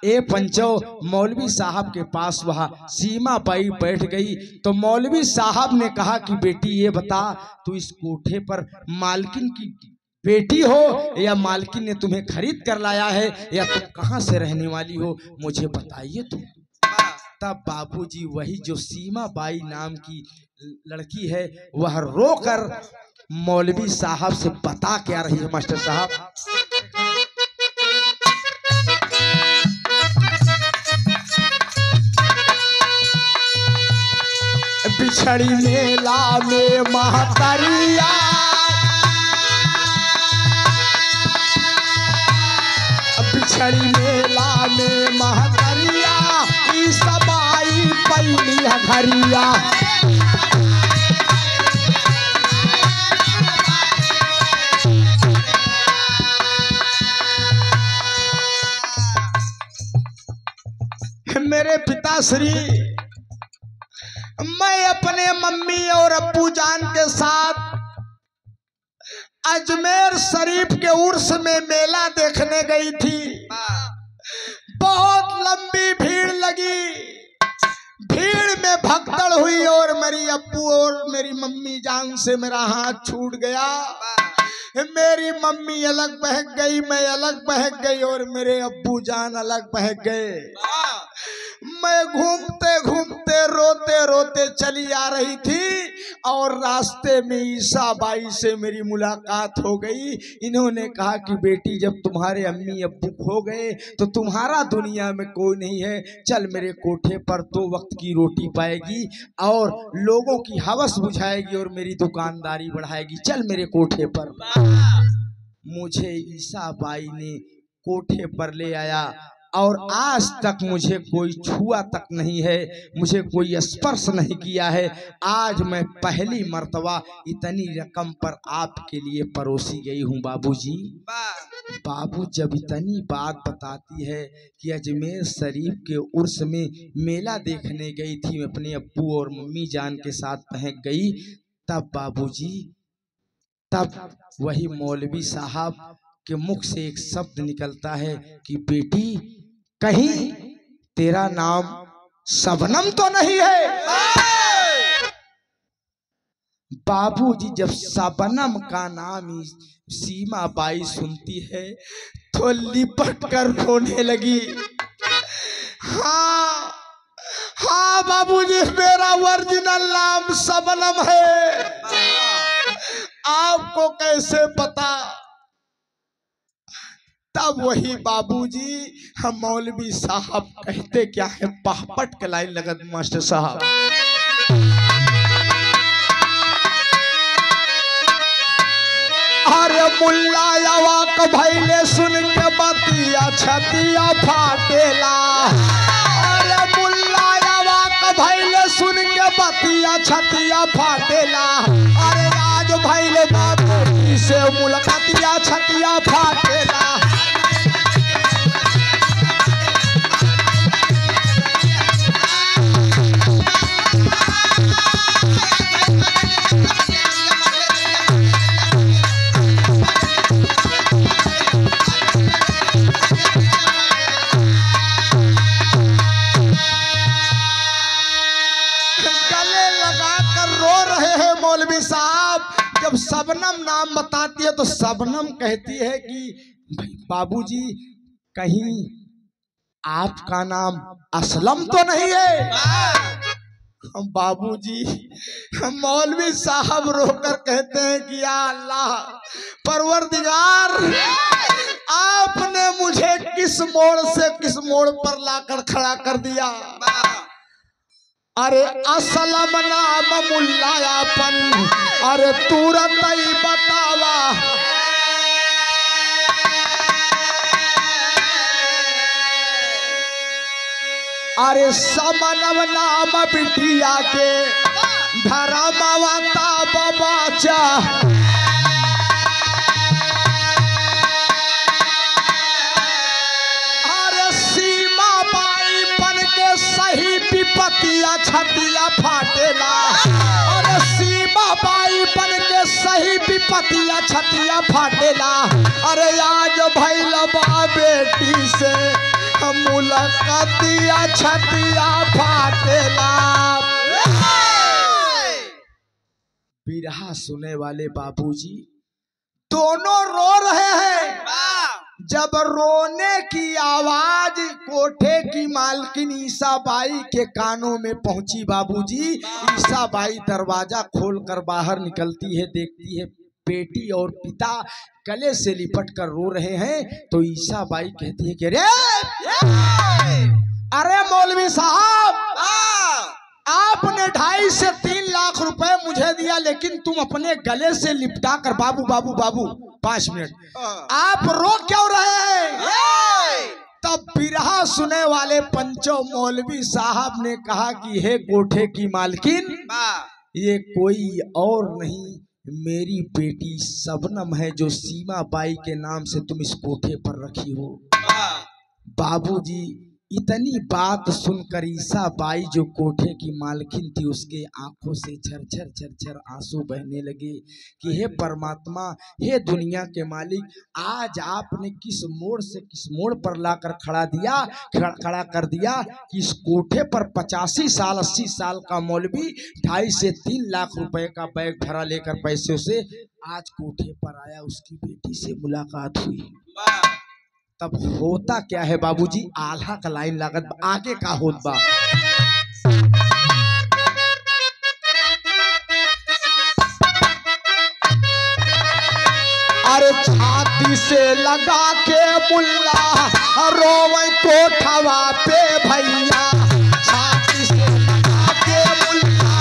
Speaker 1: ए पंचो, मौलवी साहब के पास वहाँ सीमा बाई बैठ गई तो मौलवी साहब ने कहा कि बेटी ये बता, तू इस कोठे पर मालकिन की बेटी हो या मालकिन ने तुम्हें खरीद कर लाया है, या तुम कहाँ से रहने वाली हो, मुझे बताइए तुम। तब बाबूजी वही जो सीमा बाई नाम की लड़की है वह रोकर मौलवी साहब से बता क्या रही है मास्टर साहब। बिछड़ी मेला में महतरिया, बिछड़ी मेला में महतरिया, ई सबाई पैली घरिया। मेरे पिताश्री, मैं अपने मम्मी और अब्बू जान के साथ अजमेर शरीफ के उर्स में मेला देखने गई थी। बहुत लंबी भीड़ लगी, भीड़ में भगदड़ हुई और मेरी अब्बू और मेरी मम्मी जान से मेरा हाथ छूट गया। मेरी मम्मी अलग बहक गई, मैं अलग बहक गई और मेरे अब्बू जान अलग बहक गए। मैं घूमते घूमते रोते रोते चली आ रही थी और रास्ते में ईसा बाई से मेरी मुलाकात हो गई। इन्होंने कहा कि बेटी, जब तुम्हारे अम्मी अब्बू खो गए तो तुम्हारा दुनिया में कोई नहीं है, चल मेरे कोठे पर, 2 वक्त की रोटी पाएगी और लोगों की हवस बुझाएगी और मेरी दुकानदारी बढ़ाएगी, चल मेरे कोठे पर। मुझे ईसा बाई ने कोठे पर ले आया और आज तक मुझे कोई छुआ तक नहीं है, मुझे कोई स्पर्श नहीं किया है। आज मैं पहली मर्तबा इतनी रकम पर आपके लिए परोसी गई हूँ बाबूजी। बाबू जब इतनी बात बताती है कि अजमेर शरीफ के उर्स में मेला देखने गई थी, मैं अपने अब्बू और मम्मी जान के साथ पहुंच गई, तब बाबूजी, तब वही मौलवी साहब के मुख से एक शब्द निकलता है कि बेटी, कहीं तेरा नाम शबनम तो नहीं है? बाबूजी जब सबनम का नाम सीमा बाई सुनती है तो लिपट कर रोने लगी। हाँ हाँ बाबूजी, मेरा ओरिजिनल नाम सबनम है, आपको कैसे पता? तब वही बाबूजी हम मौलवी साहब कहते क्या है, पापट के लाइन लगत मास्टर साहब। अरे मुल्ला अवाक भैले सुन के बतिया छतिया फाटेला। अरे मुल्ला अवाक भैले सुन के बतिया छतिया फाटेला। अरे आज भैले बाबू से मुलाकातिया छतिया फाटेला। मौलवी साहब जब सबनम नाम बताती है तो सबनम कहती है कि बाबूजी कहीं आपका नाम असलम तो नहीं है? हम बाबूजी हम मौलवी साहब रोकर कहते हैं कि या अल्लाह परवरदिगार, आपने मुझे किस मोड़ से किस मोड़ पर लाकर खड़ा कर दिया। अरे असलम नाम मुल्लायापन, अरे तुरंत ही बतावा। अरे समनव नाम बिटिया के धर्मवता बबाचा। सही विपतिया छतिया फाटेला। अरे सीमा बाई बन के सही विपतिया छतिया फाटेला। अरे आज भइल बा बेटी से मुलाकातिया छतिया फाटेला। बिरहा सुने वाले बाबूजी दोनों रो रहे हैं। जब रोने की आवाज कोठे की मालकिन ईसा बाई के कानों में पहुंची बाबूजी, ईसा बाई दरवाजा खोलकर बाहर निकलती है, देखती है बेटी और पिता गले से लिपट कर रो रहे हैं। तो ईसा बाई कहती है कि अरे मौलवी साहब, आपने 2.5 से 3 लाख रुपए मुझे दिया, लेकिन तुम अपने गले से लिपटा कर बाबू बाबू बाबू 5 मिनट आप रो क्यों रहे हैं? तब बिरहा सुने वाले पंचो मौलवी साहब ने कहा कि हे कोठे की मालकिन, ये कोई और नहीं मेरी बेटी सबनम है जो सीमा बाई के नाम से तुम इस कोठे पर रखी हो। बाबूजी इतनी बात सुनकर ईसा बाई जो कोठे की मालकिन थी उसके आंखों से झरझर झरझर आंसू बहने लगे कि हे परमात्मा, हे दुनिया के मालिक, आज आपने किस मोड़ से किस मोड़ पर लाकर खड़ा कर दिया कि इस कोठे पर 85 साल 80 साल का मौलवी 2.5 से 3 लाख रुपए का बैग भरा लेकर पैसे से आज कोठे पर आया, उसकी बेटी से मुलाकात हुई। तब होता क्या है बाबूजी, आल्हा का लाइन लागत आगे का होत बा। अरे छाती से लगा के मुल्ला रोवे कोठवा पे भैया, छाती से लगा के मुल्ला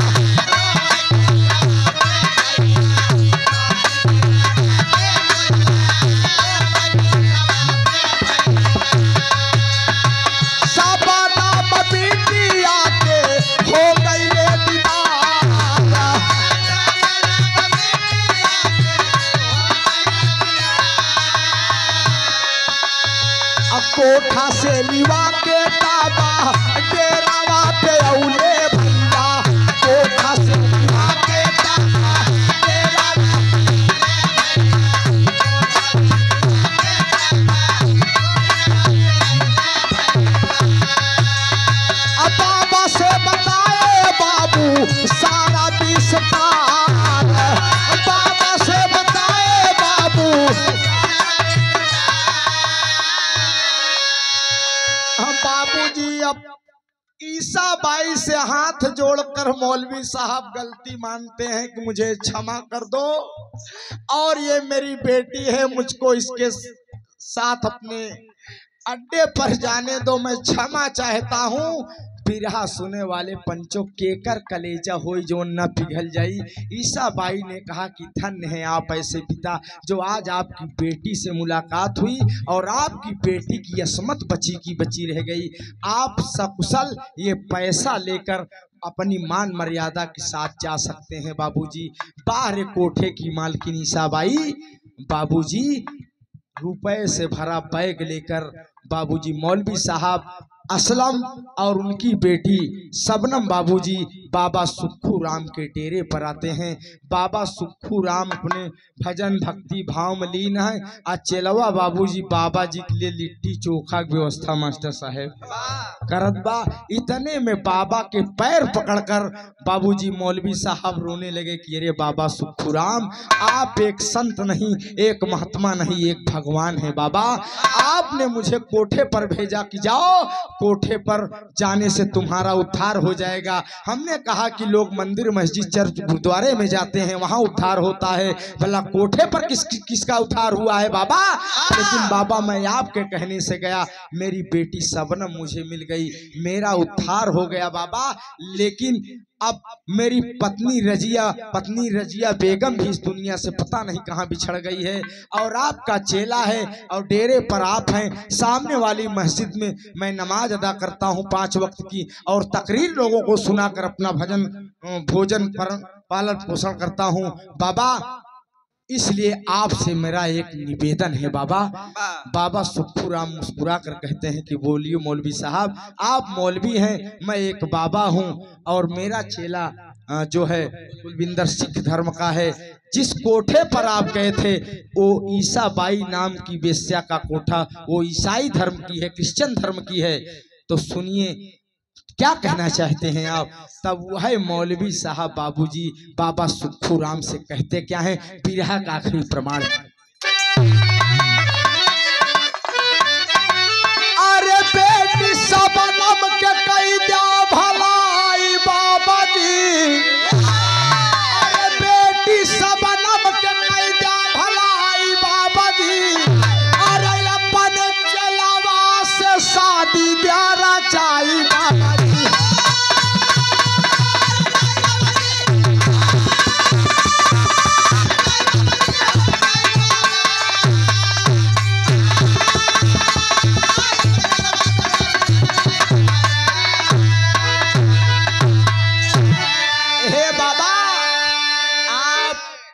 Speaker 1: कोठा से लिवा के ताबा डेरावा पे औले भैया, कोठा से लिवा के ताबा डेरावा अब बाबा से बताए बाबू सारा विस्तार। बाबूजी अब ईसा बाई से हाथ जोड़कर मौलवी साहब गलती मानते हैं कि मुझे क्षमा कर दो, और ये मेरी बेटी है, मुझको इसके साथ अपने अड्डे पर जाने दो, मैं क्षमा चाहता हूँ। बिरहा सुने वाले पंचों केकर कलेजा होई जो न पिघल जाई। ईसा बाई ने कहा कि धन्य है आप ऐसे पिता जो आज आपकी बेटी से मुलाकात हुई और आपकी बेटी की असमत बची की बची रह गई। आप सकुशल ये पैसा लेकर अपनी मान मर्यादा के साथ जा सकते हैं बाबूजी। बाहर कोठे की मालकिन ईसा बाई बाबूजी रुपए से भरा बैग लेकर बाबूजी मौलवी साहब असलम और उनकी बेटी सबनम बाबूजी बाबा सुक्खू राम के डेरे पर आते हैं। बाबा सुक्खू राम अपने भजन भक्ति भाव में लीन है। अचेलवा बाबूजी बाबा जी के लिए लिट्टी चोखा की व्यवस्था मास्टर साहब करत बा। इतने में बाबा के पैर पकड़कर बाबूजी मौलवी साहब रोने लगे कि अरे बाबा सुक्खू राम, आप एक संत नहीं, एक महात्मा नहीं, एक भगवान है बाबा। आपने मुझे कोठे पर भेजा कि जाओ, कोठे पर जाने से तुम्हारा उद्धार हो जाएगा। हमने कहा कि लोग मंदिर मस्जिद चर्च गुरुद्वारे में जाते हैं, वहां उद्धार होता है, भला कोठे पर किसका उद्धार हुआ है बाबा? लेकिन बाबा मैं आपके कहने से गया, मेरी बेटी सबनम मुझे मिल गई, मेरा उद्धार हो गया बाबा। लेकिन अब मेरी पत्नी रजिया बेगम भी इस दुनिया से पता नहीं कहां बिछड़ गई है, और आपका चेला है और डेरे पर आप हैं। सामने वाली मस्जिद में मैं नमाज अदा करता हूं 5 वक्त की, और तकरीर लोगों को सुनाकर अपना भोजन पालन पोषण करता हूं बाबा। इसलिए आपसे मेरा एक निवेदन है बाबा। बाबा सुक्खू राम मुस्कुरा कर कहते हैं कि बोलिए मौलवी साहब, आप मौलवी हैं, मैं एक बाबा हूं, और मेरा चेला जो है कुलविंदर सिख धर्म का है। जिस कोठे पर आप गए थे वो ईसा बाई नाम की वेश्या का कोठा, वो ईसाई धर्म की है, क्रिश्चियन धर्म की है। तो सुनिए क्या कहना चाहते हैं आप? तब वह मौलवी साहब बाबूजी बाबा सुक्खू राम से कहते क्या है, बिरहा का आखिरी प्रमाण। अरे बेटी सबनम के कई दिया भलाई बाबा जी, अरे बेटी सबनम के कई दिया भलाई बाबा जी, अरे अपन चलावा से शादी ब्याह चाहिए बाबा जी।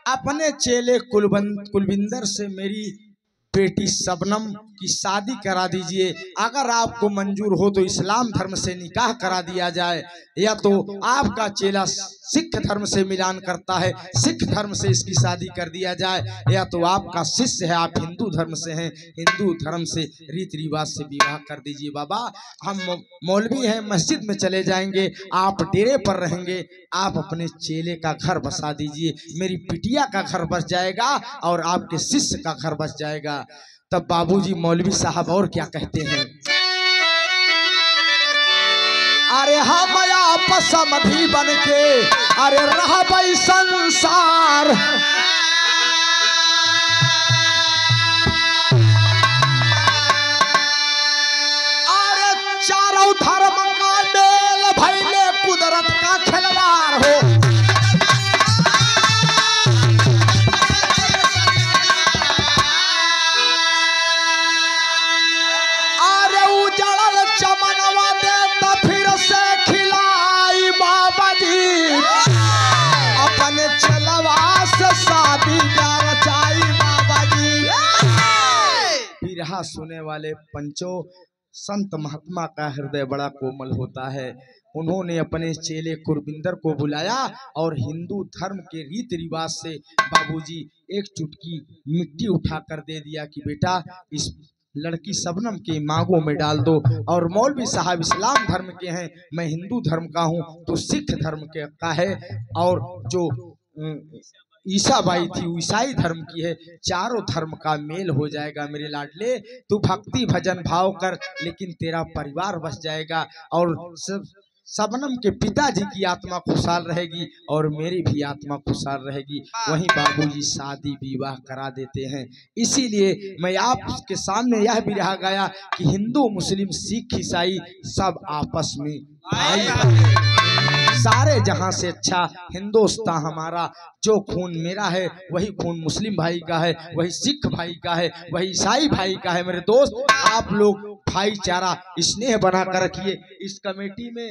Speaker 1: अपने चेले कुलविंदर से मेरी बेटी सबनम की शादी करा दीजिए। अगर आपको मंजूर हो तो इस्लाम धर्म से निकाह करा दिया जाए, या तो आपका चेला सिख धर्म से मिलान करता है, सिख धर्म से इसकी शादी कर दिया जाए, या तो आपका शिष्य है, आप हिंदू धर्म से हैं, हिंदू धर्म से रीति रिवाज से विवाह कर दीजिए बाबा। हम मौलवी हैं, मस्जिद में चले जाएंगे, आप डेरे पर रहेंगे, आप अपने चेले का घर बसा दीजिए, मेरी बिटिया का घर बस जाएगा और आपके शिष्य का घर बस जाएगा। तब बाबूजी मौलवी साहब और क्या कहते हैं, अरे हम आपस समधी बन के अरे रहबै संसार, अरे चारों धर्म का मेल भइले कुदरत का खिलवाड़ हो। बिरहा सुने वाले पंचों, संत महात्मा का हृदय बड़ा कोमल होता है। उन्होंने अपने चेले कुलविंदर को बुलाया और हिंदू धर्म के रीति रिवाज से बाबूजी एक चुटकी मिट्टी उठाकर दे दिया कि बेटा इस लड़की सबनम के मांगों में डाल दो। और मौलवी साहब इस्लाम धर्म के हैं, मैं हिंदू धर्म का हूँ, तो सिख धर्म के का है, और जो ईसाबाई थी, ईसाई धर्म की है। चारों धर्म का मेल हो जाएगा मेरे लाडले। तू भक्ति भजन भाव कर, लेकिन तेरा परिवार बच जाएगा और सबनम के पिताजी की आत्मा खुशहाल रहेगी और मेरी भी आत्मा खुशहाल रहेगी। वहीं बाबूजी शादी विवाह करा देते हैं। इसीलिए मैं आपके सामने यह भी रहा गया कि हिंदू मुस्लिम सिख ईसाई सब आपस में भाई, सारे जहां से अच्छा हिंदुस्तान हमारा। जो खून मेरा है वही खून मुस्लिम भाई का है, वही सिख भाई का है, वही ईसाई भाई का है। मेरे दोस्त, आप लोग भाईचारा स्नेह बना कर रखिए। इस कमेटी में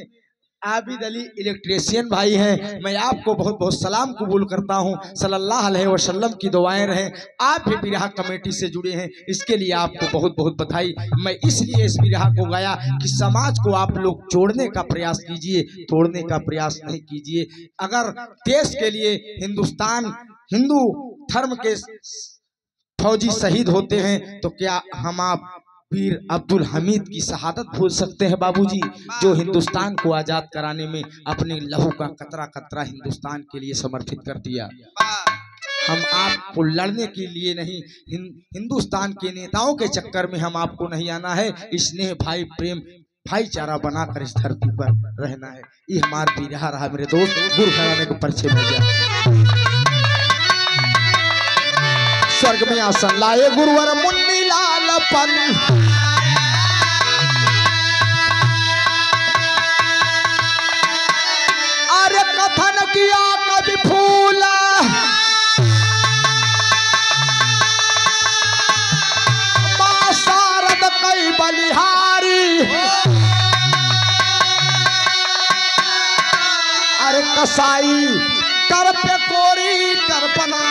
Speaker 1: आबिद अली इलेक्ट्रीशियन भाई हैं, मैं आपको बहुत बहुत सलाम कबूल करता हूं। सल्लल्लाहु अलैहि वसल्लम की दुआएं रहें। आप भी बिरहा कमेटी से जुड़े हैं, इसके लिए आपको बहुत बहुत बधाई। मैं इसलिए इस बिरहा को गाया कि समाज को आप लोग जोड़ने का प्रयास कीजिए, तोड़ने का प्रयास नहीं कीजिए। अगर देश के लिए हिंदुस्तान हिंदू धर्म के फौजी शहीद होते हैं तो क्या हम आप वीर अब्दुल हमीद की शहादत भूल सकते हैं बाबूजी, जो हिंदुस्तान को आजाद कराने में अपने लहू का कतरा कतरा हिंदुस्तान के लिए समर्पित कर दिया। हम आपको लड़ने के लिए नहीं, हिंदुस्तान के नेताओं के चक्कर में हम आपको नहीं आना है। स्नेह भाई प्रेम भाईचारा बनाकर इस धरती पर रहना है। ये हमारा बिरहा रहा मेरे दोस्त। गुरु घराने को परिचय भेजा। स्वर्ग में आसन लाए गुरुवर मुन्नी लालपन, अरे कथन किया कभी फूला, मां शारद कई बलिहारी, अरे कसाई कर पे कोरी करपना,